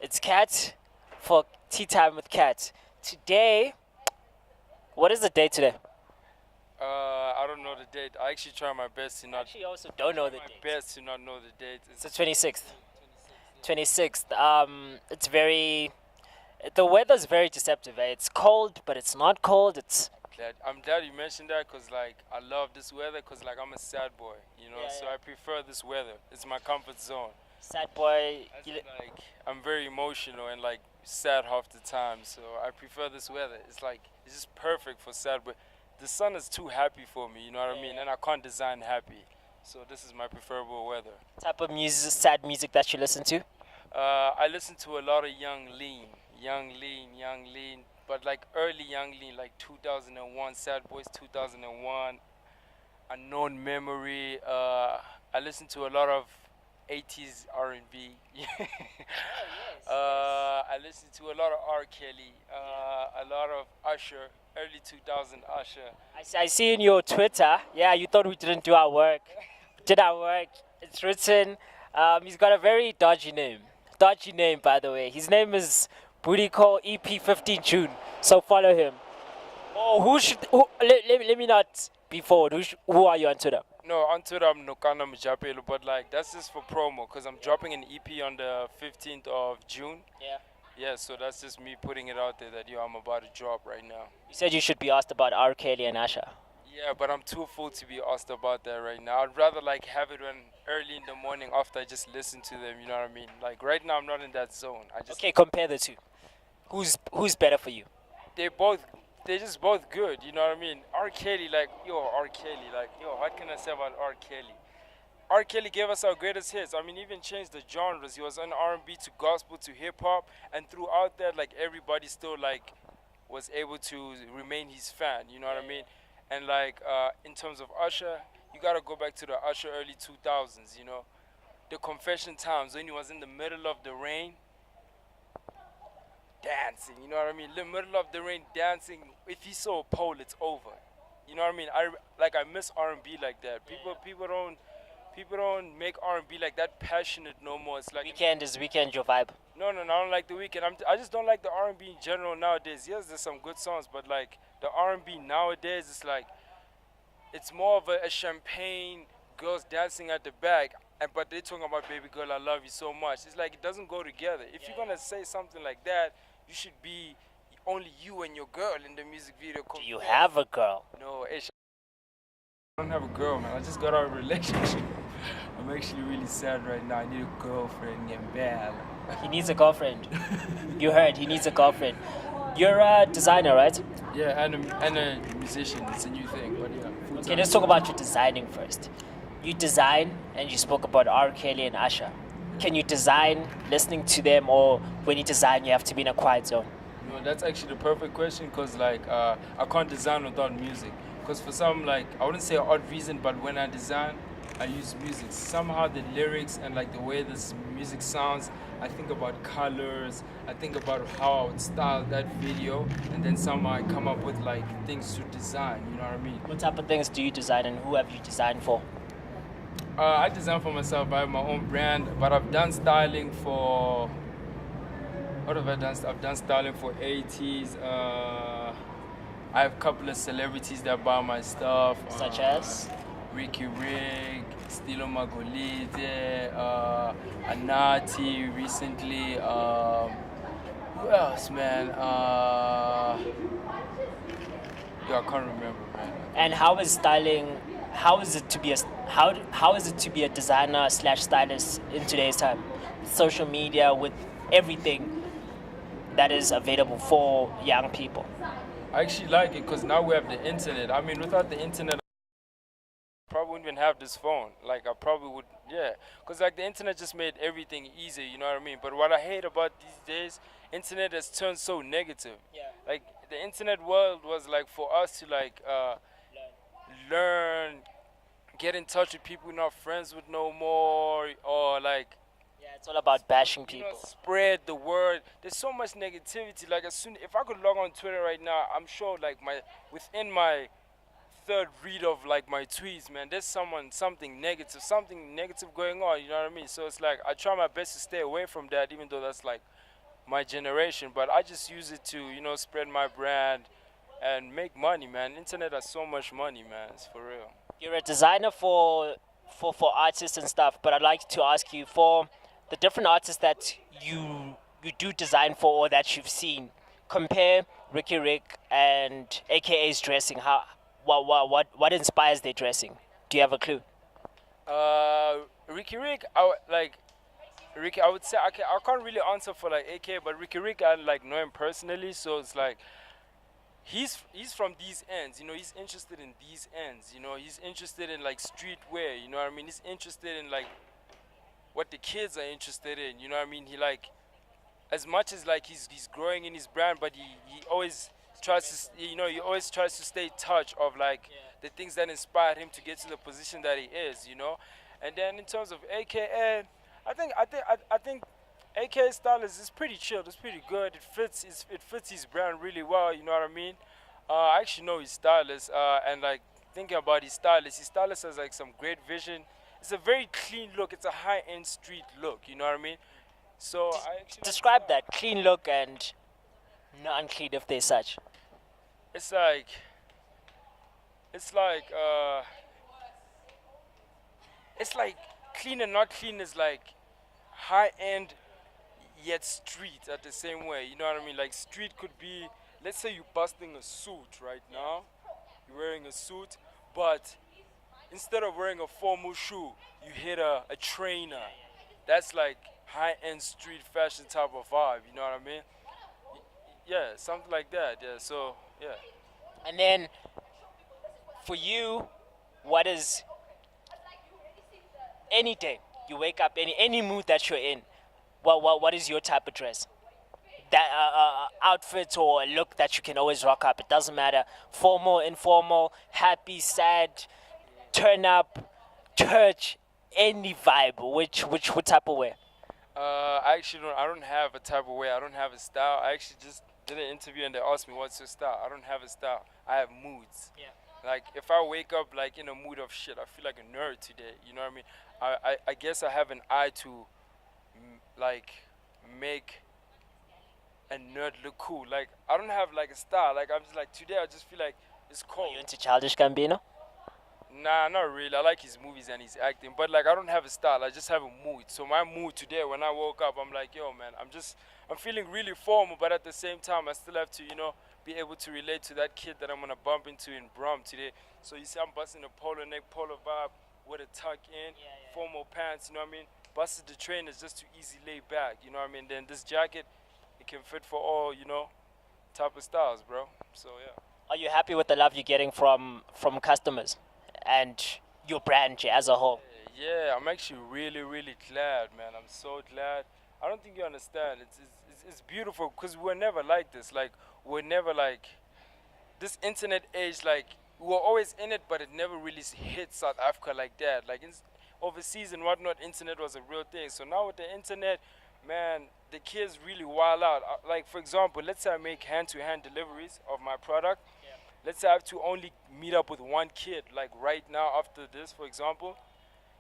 It's Cat for Tea Time with Cat. Today, what is the date today? I don't know the date. I actually try my best to not. Actually, I also don't know the my date. best to not know the date. It's the 26th. 26th. It's very. The weather's very deceptive. Eh? It's cold, but it's not cold. It's. I'm glad you mentioned that because like I love this weather because like I'm a sad boy, Yeah, so yeah. I prefer this weather. It's my comfort zone. Sad boy. Like I'm very emotional and like sad half the time, so I prefer this weather. It's just perfect for sad boy. The sun is too happy for me, you know what I mean, and I can't design happy. So this is my preferable weather. Type of music, sad music that you listen to? I listen to a lot of Young Lean, but like early Young Lean, like 2001, Sad Boys 2001, Unknown Memory. I listen to a lot of 80s R&B. I listen to a lot of R. Kelly, a lot of Usher, early 2000 Usher. I see in your Twitter. Yeah, you thought we didn't do our work. Did our work. It's written. He's got a very dodgy name. Dodgy name, by the way. His name is Booty Call EP 15 June. So follow him. Oh, who should? Let me not be forward. Who are you on Twitter? No, on Twitter I'm Nokana Mjapelo, but like that's just for promo because I'm dropping an EP on the 15th of June. Yeah. Yeah, so that's just me putting it out there that I'm about to drop right now. You said you should be asked about R. Kelly and Asha. Yeah, but I'm too full to be asked about that right now. I'd rather like have it when early in the morning after I just listen to them. You know what I mean? Like right now I'm not in that zone. Okay, compare the two. Who's better for you? They both they're just both good. You know what I mean? R. Kelly, like R. Kelly, like what can I say about R. Kelly? R. Kelly gave us our greatest hits. I mean, even changed the genres. He was on R&B to gospel to hip hop, and throughout that, like everybody still like was able to remain his fan. You know what I mean? And like in terms of Usher, you gotta go back to the Usher early 2000s. You know, the Confession times when he was in the middle of the rain dancing. You know what I mean? The middle of the rain dancing. If he saw a pole, it's over. You know what I mean? I miss R&B like that. People don't make R&B like that passionate no more. It's like Weekend is weekend your vibe. no, I don't like the weekend. I just don't like the R&B in general nowadays. Yes, there's some good songs, but like the R&B nowadays, it's like it's more of a champagne, girls dancing at the back, but they're talking about baby girl, I love you so much. It's like it doesn't go together. If you're gonna say something like that, you should be only you and your girl in the music video. Do you have a girl? No, I don't have a girl, man. I just got out of a relationship. I'm actually really sad right now. I need a girlfriend and bad. He needs a girlfriend. You heard, he needs a girlfriend. You're a designer, right? Yeah, and a musician. It's a new thing, but yeah. Okay, let's talk about your designing first. You design, and you spoke about R. Kelly and Asha. Can you design listening to them, or when you design, you have to be in a quiet zone? No, that's actually the perfect question because like I can't design without music. Because for some like I wouldn't say odd reason, but when I design, I use music. Somehow the lyrics and like the way this music sounds, I think about colors. I think about how I would style that video, and then somehow I come up with like things to design. You know what I mean? What type of things do you design, and who have you designed for? I design for myself. I have my own brand, but I've done styling for. What have I done? I've done styling for 80s. I have a couple of celebrities that buy my stuff. Such as? Ricky Rig, Stilo Magolite, Anati recently. Who else, man? I can't remember, man. And how is styling? How is it to be a how is it to be a designer slash stylist in today's time? Social media with everything that is available for young people. I actually like it because now we have the internet. I mean, without the internet, I probably wouldn't even have this phone. Like, I probably would, yeah. Because, like, the internet just made everything easier, you know what I mean? But what I hate about these days, internet has turned so negative. Yeah. Like, the internet world was, like, for us to, like, learn, get in touch with people we're not friends with no more, or, like, Yeah, it's all about bashing people. spread the word. There's so much negativity. Like as soon if I could log on Twitter right now, I'm sure like within my third read of like my tweets, man, there's something negative going on. You know what I mean? So it's like I try my best to stay away from that, even though that's like my generation. But I just use it to spread my brand and make money, man. Internet has so much money, man. It's for real. You're a designer for artists and stuff, but I'd like to ask you for the different artists that you do design for or that you've seen. Compare Ricky Rick and AKA's dressing. How what inspires their dressing? Do you have a clue? Ricky Rick, like Ricky. I would say I can't really answer for like AK, but Ricky Rick, I like know him personally, so it's like he's from these ends. He's interested in these ends. He's interested in like streetwear. You know what I mean? He's interested in like what the kids are interested in. You know what I mean? He like as much as like he's growing in his brand, but he always tries to he always tries to stay in touch of like the things that inspired him to get to the position that he is. And then in terms of AKA, I think AK style is pretty chill. It's pretty good. It fits his brand really well. You know what I mean? I actually know his stylist, and like thinking about his stylist has like some great vision. It's a very clean look. It's a high-end street look. You know what I mean? So I actually Describe that clean look and non-clean if there's such. it's like it's like it's like clean and not clean is like high-end yet street at the same way. You know what I mean? Like street could be, let's say you're busting a suit right now. You're wearing a suit, but instead of wearing a formal shoe, you hit a trainer. That's like high-end street fashion type of vibe. You know what I mean? Yeah, something like that. Yeah. So yeah. And then for you, what is any day you wake up any mood that you're in? What is your type of dress? That outfit or a look that you can always rock up. It doesn't matter, formal, informal, happy, sad, turn up, church, any vibe. Which what type of way? I actually don't. I don't have a type of way. I don't have a style. I actually just did an interview and they asked me what's your style. I don't have a style. I have moods. Yeah. Like if I wake up like in a mood of shit, I feel like a nerd today. You know what I mean? I guess I have an eye to like make a nerd look cool. Like I don't have like a style. Like I'm just like today I just feel like it's Are cold. you into Childish Gambino? Nah, not really. I like his movies and his acting, but like I don't have a style. I just have a mood. So my mood today, when I woke up, I'm like, yo, man, I'm feeling really formal, but at the same time, I still have to, be able to relate to that kid that I'm gonna bump into in Brum today. So you see, I'm busting a polo neck, polo vibe with a tuck in, formal pants. You know what I mean? Busted the trainers just to easy lay back. You know what I mean? Then this jacket, it can fit for all, type of styles, bro. So yeah. Are you happy with the love you're getting from customers and your brand as a whole? Yeah, I'm actually really, really glad, man. I'm so glad. I don't think you understand. It's beautiful because we're never like this. Like, we're never like this internet age. Like, we were always in it, but it never really hit South Africa like that. Like, overseas and whatnot, internet was a real thing. So now with the internet, man, the kids really wild out. Like, for example, let's say I make hand-to-hand deliveries of my product. Let's say I have to only meet up with one kid, like right now after this, for example,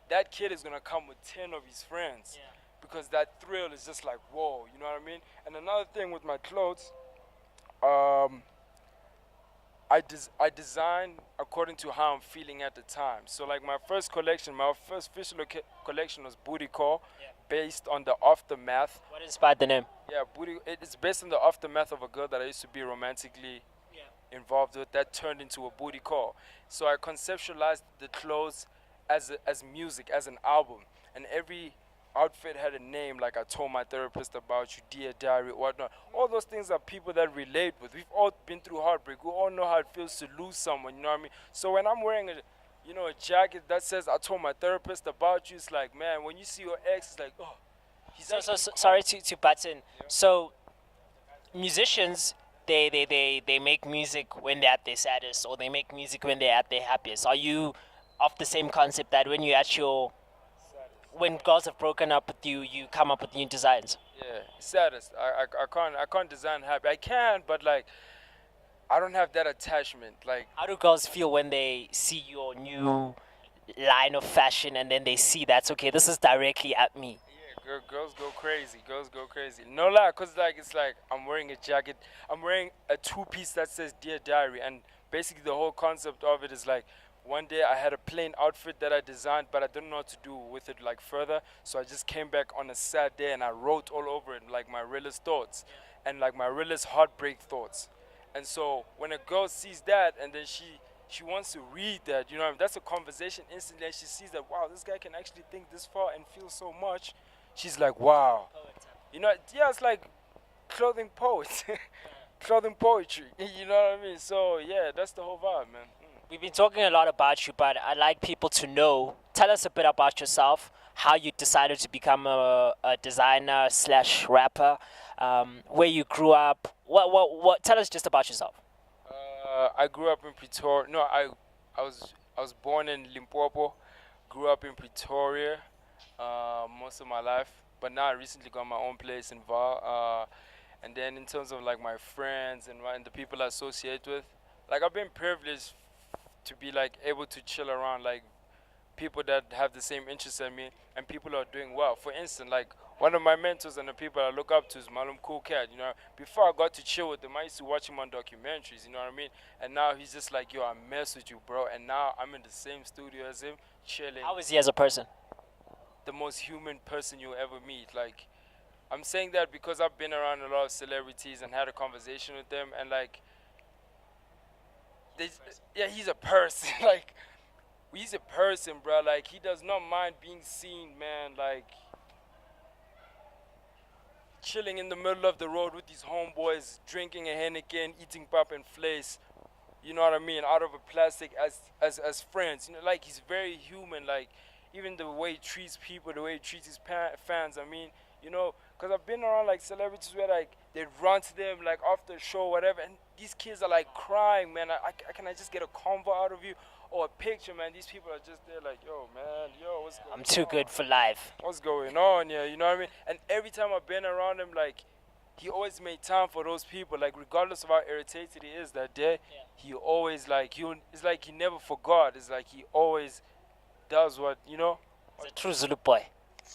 that kid is gonna come with 10 of his friends because that thrill is just like, whoa, you know what I mean? And another thing with my clothes, um, I design according to how I'm feeling at the time. So like my first collection, my first official collection was Booty Call, based on the aftermath. What inspired the name? Yeah, it's based on the aftermath of a girl that I used to be romantically involved with that turned into a booty call. So I conceptualized the clothes as music, as an album, and every outfit had a name. Like I told my therapist about you, dear diary, whatnot. All those things are people that relate with. We've all been through heartbreak. We all know how it feels to lose someone. You know what I mean? So when I'm wearing a jacket that says I told my therapist about you, it's like, man, when you see your ex, it's like, oh, he's So sorry to butt in. So musicians they make music when they're at their saddest or they make music when they're at their happiest. Are you of the same concept that when you're at your when girls have broken up with you, you come up with new designs? Yeah, saddest. I can't design happy. I can, but like I don't have that attachment. Like, How do girls feel when they see your new line of fashion and then they see that's okay, this is directly at me? yeah, girls go crazy. Girls go crazy. No lie, cause like it's like I'm wearing a jacket. I'm wearing a two-piece that says "Dear Diary," and basically the whole concept of it is like one day I had a plain outfit that I designed, but I didn't know what to do with it like further. So I just came back on a sad day and I wrote all over it like my realest thoughts and like my realest heartbreak thoughts. And so when a girl sees that and then she wants to read that, you know, that's a conversation instantly. And she sees that, wow, this guy can actually think this far and feel so much. She's like, wow, you know, yeah, it's like clothing poets, clothing poetry. You know what I mean? So yeah, that's the whole vibe, man. We've been talking a lot about you, but I'd like people to know. Tell us a bit about yourself, how you decided to become a designer slash rapper, where you grew up. What? Tell us just about yourself. I grew up in Pretoria. No, I was born in Limpopo. Grew up in Pretoria most of my life, but now I recently got my own place in Val. And then in terms of like my friends and the people I associate with, like I've been privileged to be like able to chill around like people that have the same interests as me and people who are doing well. For instance, like one of my mentors and the people I look up to is Malum Cool Cat. You know, before I got to chill with him, I used to watch him on documentaries. You know what I mean? And now he's just like, yo, I mess with you, bro. And now I'm in the same studio as him, chilling. How is he as a person? The most human person you'll ever meet. Like, I'm saying that because I've been around a lot of celebrities and had a conversation with them, and like, they, yeah, he's a person. Like, he's a person, bro. Like, he does not mind being seen, man. Like, chilling in the middle of the road with his homeboys, drinking a Henneken, eating pap and flesh. You know what I mean? Out of a plastic as friends. You know, like he's very human. Like even the way he treats people, the way he treats his fans. I mean, you know, because I've been around like celebrities where like they run to them like after a show, whatever, and these kids are like crying, man. Can I just get a convo out of you or a picture, man? These people are just there like, yo, man, yo, what's going on? I'm too good for life. What's going on here? You know what I mean? And every time I've been around him, like, he always made time for those people. Like, regardless of how irritated he is that day, he always, like, it's like he never forgot. It's like he always does what, you know? He's a true Zulu boy.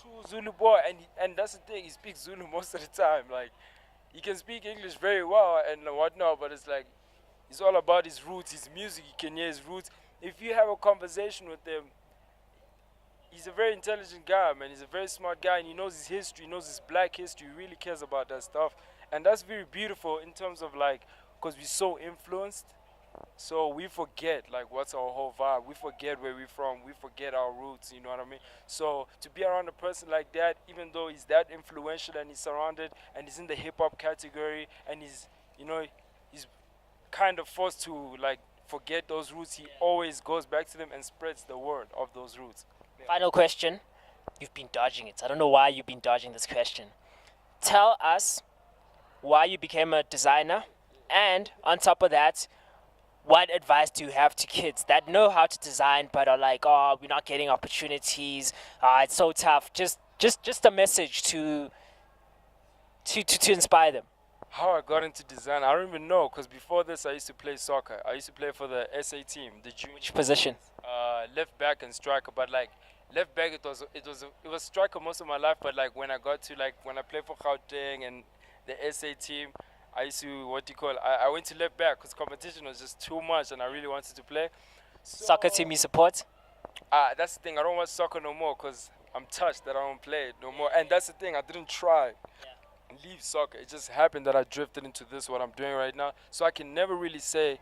True Zulu boy. And that's the thing, he speaks Zulu most of the time. Like, he can speak English very well and whatnot, but it's like, it's all about his roots, his music. You can hear his roots. If you have a conversation with him, he's a very intelligent guy, man. He's a very smart guy, and he knows his history, he knows his black history. He really cares about that stuff, and that's very beautiful in terms of like, because we're so influenced, so we forget like what's our whole vibe. We forget where we're from. We forget our roots. You know what I mean? So to be around a person like that, even though he's that influential and he's surrounded and he's in the hip hop category and he's, you know, he's kind of forced to like forget those roots. He always goes back to them and spreads the word of those roots. Final question. You've been dodging it. I don't know why you've been dodging this question. Tell us why you became a designer, and on top of that, what advice do you have to kids that know how to design but are like, oh, we're not getting opportunities. It's so tough. Just a message to inspire them. How I got into design, I don't even know, because before this I used to play soccer. I used to play for the SA team, the junior. Which position? Left back and striker, but like left back it was striker most of my life, but like when I got to like when I played for Gauteng and the SA team, I used to I went to left back because competition was just too much and I really wanted to play. So, Soccer team you support? that's the thing, I don't watch soccer no more because I'm touched that I don't play it no more, and that's the thing, I didn't try leave soccer. It just happened that I drifted into this, what I'm doing right now. So I can never really say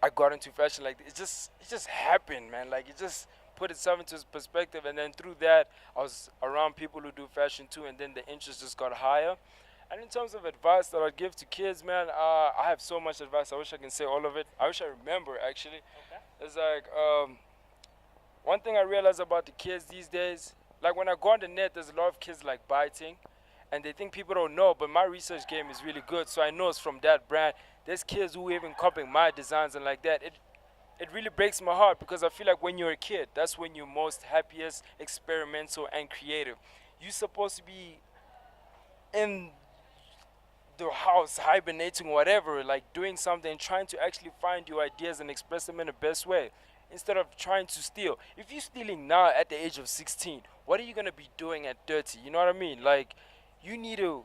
I got into fashion. Like it just happened, man. Like it just put itself into perspective, and then through that I was around people who do fashion too, and then the interest just got higher. And in terms of advice that I'd give to kids, man, I have so much advice. I wish I can say all of it. I wish I remember actually. Okay. It's like one thing I realize about the kids these days, like when I go on the net, there's a lot of kids like biting. And they think people don't know, but my research game is really good, so I know it's from that brand. There's kids who even copying my designs and like that. It really breaks my heart because I feel like when you're a kid, that's when you're most happiest, experimental, and creative. You're supposed to be in the house, hibernating, whatever, like doing something, trying to actually find your ideas and express them in the best way instead of trying to steal. If you're stealing now at the age of 16, what are you going to be doing at 30? You know what I mean? Like, you need to,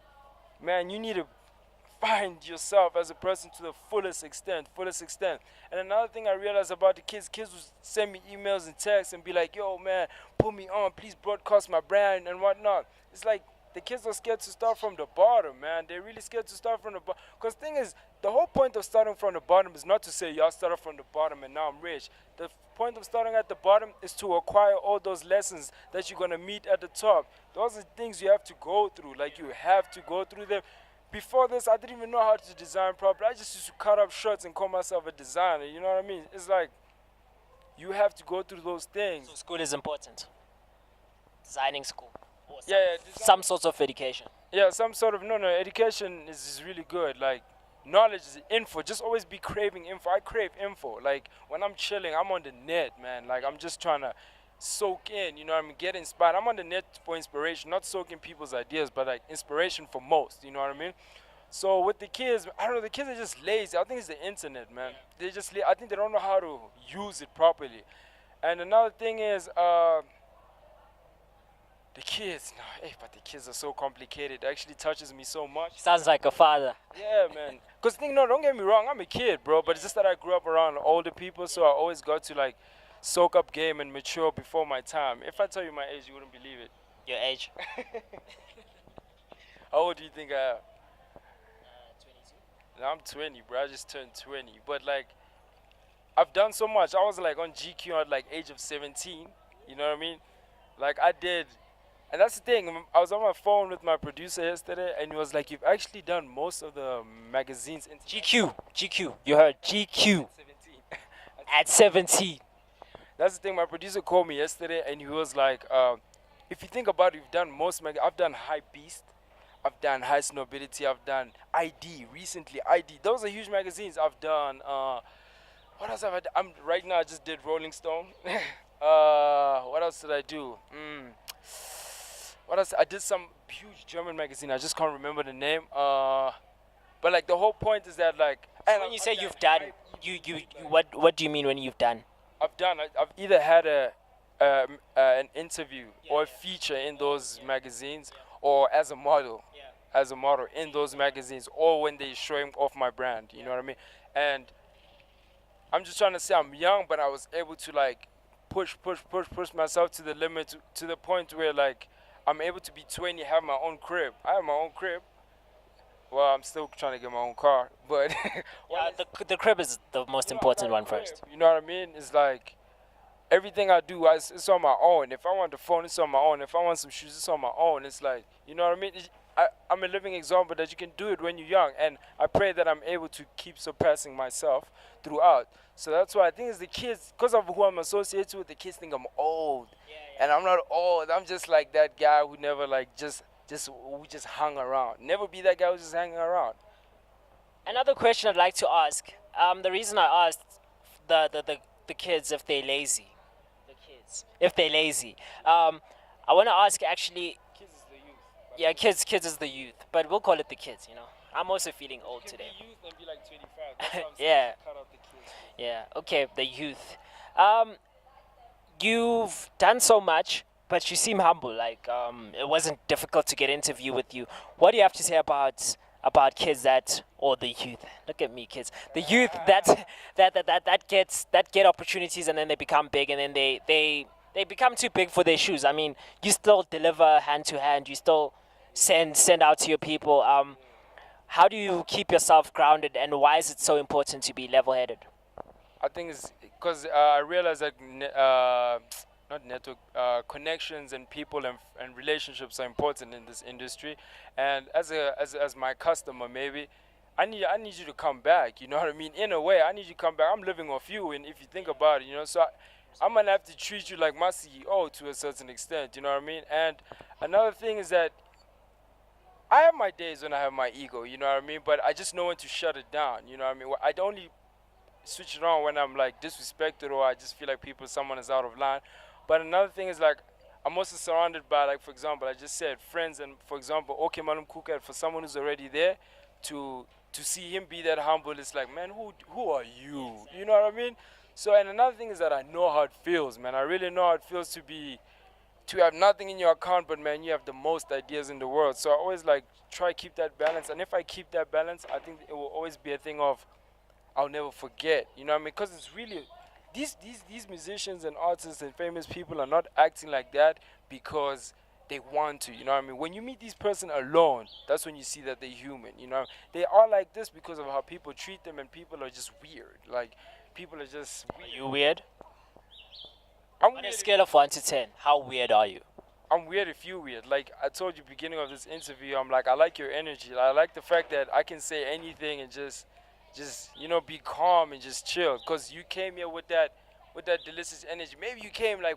man, you need to find yourself as a person to the fullest extent, fullest extent. And another thing I realized about the kids would send me emails and texts and be like, yo, man, put me on, please broadcast my brand and whatnot. It's like the kids are scared to start from the bottom, man. They're really scared to start from the bottom. Because the thing is, the whole point of starting from the bottom is not to say, y'all started from the bottom and now I'm rich. The point of starting at the bottom is to acquire all those lessons that you're going to meet at the top. Those are things you have to go through. Like, you have to go through them. Before this, I didn't even know how to design properly. I just used to cut up shirts and call myself a designer. You know what I mean? It's like you have to go through those things. So school is important. Designing school. Or Yeah, some sort of education. yeah, some sort of no. Education is really good. Like, knowledge is info. Just always be craving info. I crave info. Like, when I'm chilling, I'm on the net, man. Like, I'm just trying to soak in, you know what I mean, get inspired. I'm on the net for inspiration, not soaking people's ideas, but like inspiration for most, you know what I mean? So with the kids, I don't know, the kids are just lazy. I think it's the internet, man. They just, I think they don't know how to use it properly. And another thing is, the kids, no, hey, but the kids are so complicated. It actually touches me so much. Sounds like a father. Yeah, man. Because thing, no, don't get me wrong, I'm a kid, bro. But it's just that I grew up around older people, so I always got to like soak up game and mature before my time. If I tell you my age, you wouldn't believe it. Your age? How old do you think I am? 22. I'm 20, bro. I just turned 20. But like, I've done so much. I was like on GQ at like age of 17. You know what I mean? Like, I did. And that's the thing. I was on my phone with my producer yesterday, and he was like, "You've actually done most of the magazines." GQ. You heard GQ. 17. At 17. That's the thing. My producer called me yesterday, and he was like, "If you think about it, you've done most I've done High Beast, I've done High Snowbility, I've done ID recently. ID. Those are huge magazines. I've done. What else have I done? Right now. I just did Rolling Stone. What else did I do? What else? I did some huge German magazine. I just can't remember the name. But like the whole point is that like. So when you say you've done, what do you mean when you've done? I've either had an interview or a feature in those magazines, or as a model, in those magazines, or when they showing off my brand. You know what I mean? And I'm just trying to say I'm young, but I was able to like push myself to the limit, to the point where like I'm able to be 20, have my own crib. I have my own crib. Well, I'm still trying to get my own car, but Yeah, the crib is the most important one first. you know what I mean? It's like everything I do, it's on my own. If I want the phone, it's on my own. If I want some shoes, it's on my own. It's like, you know what I mean? I'm a living example that you can do it when you're young, and I pray that I'm able to keep surpassing myself throughout. So that's why I think it's the kids, because of who I'm associated with, the kids think I'm old. And I'm not old. I'm just like that guy who never like we just hung around. Never be that guy who's just hanging around. Another question I'd like to ask. The reason I asked the kids if they're lazy. The kids, if they're lazy. I want to ask actually. Kids is the youth. Yeah, kids is the youth, but we'll call it the kids. You know, I'm also feeling old You can today. be youth and be like 25. That's what I'm saying. Yeah. Cut out the kids. Yeah. Okay, the youth. You've done so much, but you seem humble. Like it wasn't difficult to get interview with you. What do you have to say about kids or the youth? Look at me, kids. The youth that get opportunities, and then they become big, and then they become too big for their shoes. I mean, you still deliver hand to hand. You still send out to your people. How do you keep yourself grounded, and why is it so important to be level-headed? I think it's because I realize that not network connections and people and relationships are important in this industry. And as my customer, maybe I need you to come back. You know what I mean? In a way, I need you to come back. I'm living off you, and if you think about it, you know, so I'm gonna have to treat you like my CEO to a certain extent. You know what I mean? And another thing is that I have my days when I have my ego. You know what I mean? But I just know when to shut it down. You know what I mean? I only switch it on when I'm like disrespected, or I just feel like someone is out of line. But another thing is like I'm also surrounded by, like, for example, I just said friends, and for example, okay, Manum Kuka, for someone who's already there, to see him be that humble, it's like, man, who are you? You know what I mean? So, and another thing is that I know how it feels, man. I really know how it feels to have nothing in your account, but man, you have the most ideas in the world. So I always like try keep that balance, and if I keep that balance, I think it will always be a thing of I'll never forget. You know what I mean? Because it's really these musicians and artists and famous people are not acting like that because they want to. You know what I mean? When you meet this person alone, that's when you see that they're human. You know, they are like this because of how people treat them, and people are just weird. Like people are just Are weird. you weird? I'm On a weird. scale of 1 to 10, how weird are you? I'm weird if you weird. Like I told you beginning of this interview, I'm like I like your energy. I like the fact that I can say anything and just be calm and just chill. Cause you came here with that delicious energy. Maybe you came like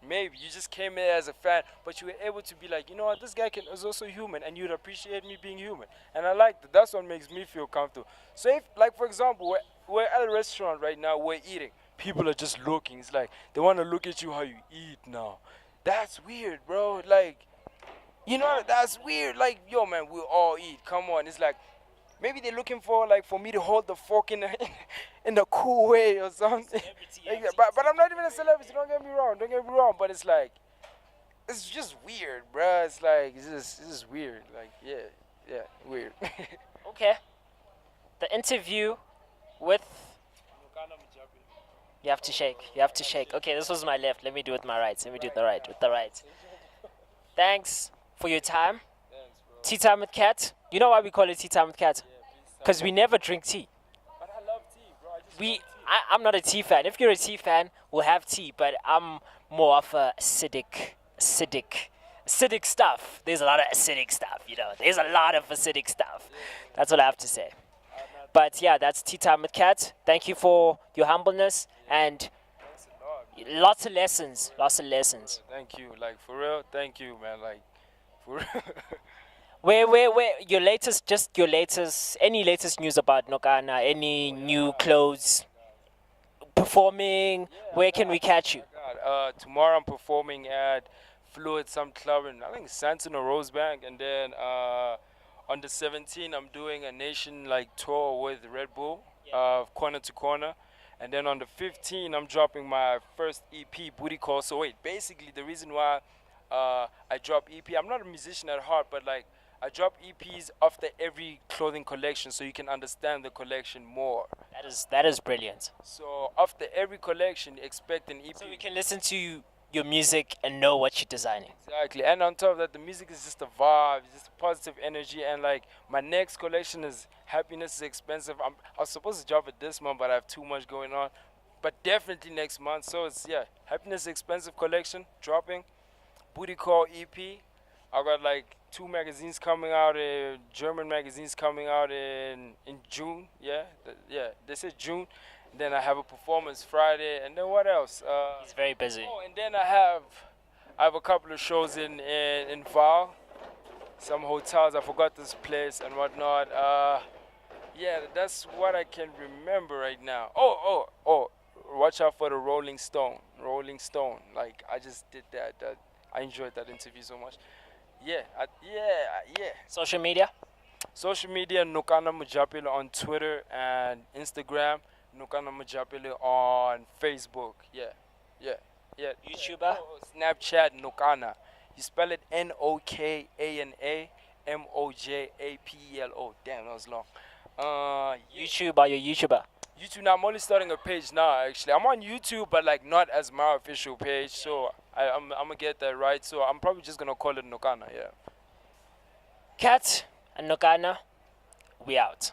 maybe you just came here as a fan, but you were able to be like, you know what, this guy is also human, and you'd appreciate me being human. And I like that. That's what makes me feel comfortable. So if like for example, we're at a restaurant right now, we're eating. People are just looking. It's like they want to look at you how you eat now. That's weird, bro. Like, that's weird. Like, yo, man, we all eat. Come on. It's like maybe they're looking for like for me to hold the fork in the in the cool way or something. Like that. But I'm not even a celebrity. Don't get me wrong. Don't get me wrong. But it's like it's just weird, bro. It's like it's just weird. Like yeah, weird. Okay. The interview with. You have to shake. You have to shake. Okay, this was my left. Let me do it with my right. Let me do it the right with the right. Thanks for your time. Tea time with cat. You know why we call it tea time with cat? Because we never drink tea. But I love tea, bro. I'm not a tea fan. If you're a tea fan, we'll have tea. But I'm more of a acidic stuff. There's a lot of acidic stuff. There's a lot of acidic stuff. That's what I have to say. But yeah, that's tea time with cat. Thank you for your humbleness and lots of lessons. Lots of lessons. Thank you. Like for real, thank you, man. Like for real. Where your latest any latest news about Nokana, any new clothes performing, where can we catch you? God, tomorrow I'm performing at Fluid some club in I think Santon or Rosebank, and then on the 17th I'm doing a nation like tour with Red Bull, corner to corner. And then on the 15th, I'm dropping my first EP, Booty Call. So wait, basically the reason why I drop EP, I'm not a musician at heart, but like I drop EPs after every clothing collection so you can understand the collection more. That is brilliant. So after every collection, expect an EP. So we can listen to your music and know what you're designing. Exactly. And on top of that, the music is just a vibe, it's just a positive energy. And like my next collection is Happiness is Expensive. I was supposed to drop it this month, but I have too much going on. But definitely next month. So it's Happiness is Expensive collection dropping. Booty Call EP. I got like 2 magazines coming out, German magazines coming out in June. They said June. Then I have a performance Friday, and then what else? He's very busy. Oh, and then I have a couple of shows in Val, some hotels. I forgot this place and whatnot. That's what I can remember right now. Oh! Watch out for the Rolling Stone. Rolling Stone. Like I just did that. I enjoyed that interview so much. Yeah. Social media? Social media, Nokana Mujapile on Twitter and Instagram. Nokana Mujapile on Facebook. Yeah. YouTuber? Snapchat, Nokana. You spell it Nokana Mojapelo. Damn, that was long. YouTube, are you a YouTuber? YouTube now, I'm only starting a page now, actually. I'm on YouTube, but like not as my official page. So I'm gonna get that right. So I'm probably just gonna call it Nokana, yeah. Cat and Nokana, we out.